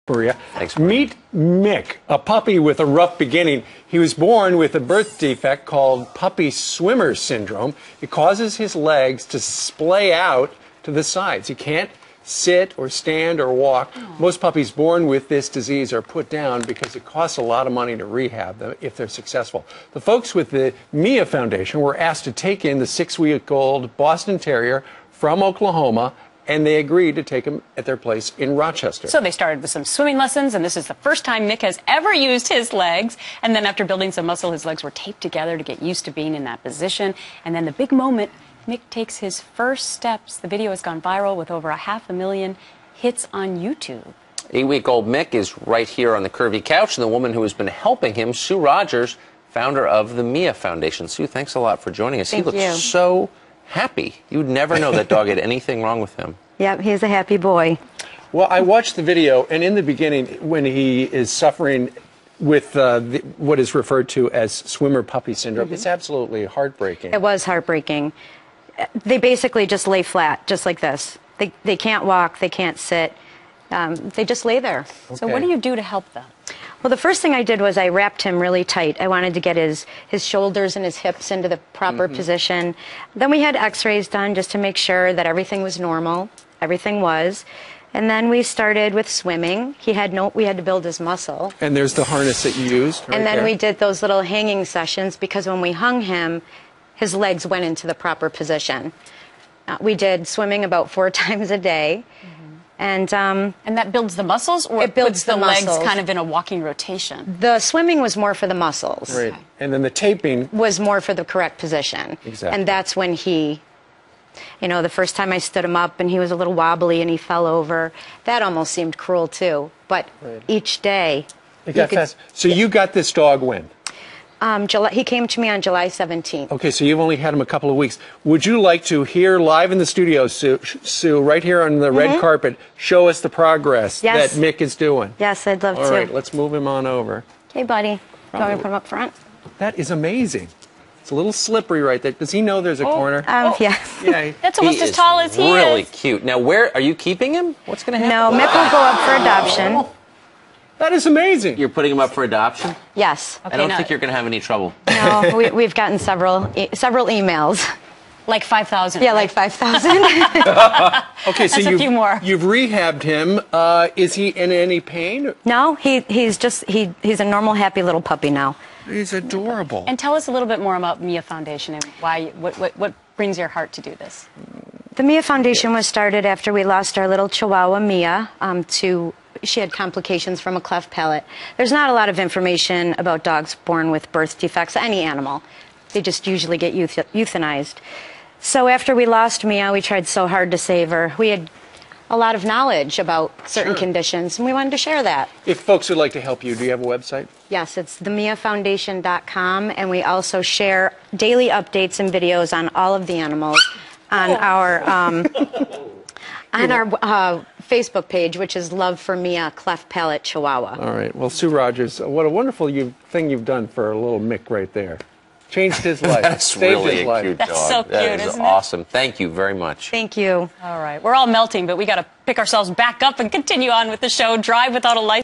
Maria. Thanks. Meet Mick, a puppy with a rough beginning. He was born with a birth defect called puppy swimmer syndrome. It causes his legs to splay out to the sides. He can't sit or stand or walk. Most puppies born with this disease are put down because it costs a lot of money to rehab them if they're successful. The folks with the Mia Foundation were asked to take in the 6-week-old Boston Terrier from Oklahoma, and they agreed to take him at their place in Rochester. So they started with some swimming lessons, and this is the first time Mick has ever used his legs. And then after building some muscle, his legs were taped together to get used to being in that position. And then the big moment, Mick takes his first steps. The video has gone viral with over 500,000 hits on YouTube. 8-week-old Mick is right here on the curvy couch, and the woman who has been helping him, Sue Rogers, founder of the Mia Foundation. Sue, thanks a lot for joining us. Thank he looks you. so happy. You would never know that dog had anything wrong with him. Yep, he's a happy boy. Well, I watched the video, and in the beginning, when he is suffering with what is referred to as swimmer puppy syndrome, it's absolutely heartbreaking. It was heartbreaking. They basically just lay flat, just like this. They can't walk, they can't sit. They just lay there. Okay. So what do you do to help them? Well, the first thing I did was I wrapped him really tight. I wanted to get his shoulders and his hips into the proper position. Then we had x-rays done just to make sure that everything was normal. Everything was. And then we started with swimming. We had to build his muscle. And there's the harness that you used right And then there. we did those little hanging sessions because when we hung him, his legs went into the proper position. We did swimming about 4 times a day. And that builds the muscles, or it builds puts the the legs muscles. kind of in a walking rotation? the swimming was more for the muscles. Right. And then the taping. Was more for the correct position. Exactly. And that's when he, you know, the first time I stood him up and he was a little wobbly and he fell over, that almost seemed cruel too. But each day, It got fast. So you got this dog when? he came to me on July 17th. Okay, so you've only had him a couple of weeks. Would you like to hear live in the studio, Sue, right here on the red carpet, show us the progress that Mick is doing? Yes, I'd love to. All right, let's move him on over. Okay, buddy. You want me to put him up front? That is amazing. It's a little slippery right there. Does he know there's a corner? Yeah. Yeah. That's almost as tall as he really is. cute. Now, where are you keeping him? What's going to No, happen? Mick will go up for adoption. That is amazing. You're putting him up for adoption? Yes. I don't think you're going to have any trouble. No, we've gotten several emails. Like 5,000. Yeah, like 5,000. Okay, so That's a few more. you've rehabbed him. Is he in any pain? No, he's a normal, happy little puppy now. He's adorable. And tell us a little bit more about Mia Foundation and why, what brings your heart to do this? The Mia Foundation was started after we lost our little Chihuahua, Mia, she had complications from a cleft palate. There's not a lot of information about dogs born with birth defects, any animal. They just usually get euthanized. So after we lost Mia, we tried so hard to save her. We had a lot of knowledge about certain conditions, and we wanted to share that. If folks would like to help you, do you have a website? Yes, it's themiafoundation.com, and we also share daily updates and videos on all of the animals on our Facebook page, which is Love for Mia Cleft Palate Chihuahua. All right. Well, Sue Rogers, what a wonderful thing you've done for a little Mick right there. Changed his life. That's Saved really his a life. cute dog. That's so cute, That is isn't it? awesome. Thank you very much. Thank you. All right. We're all melting, but we got to pick ourselves back up and continue on with the show. Drive Without a License.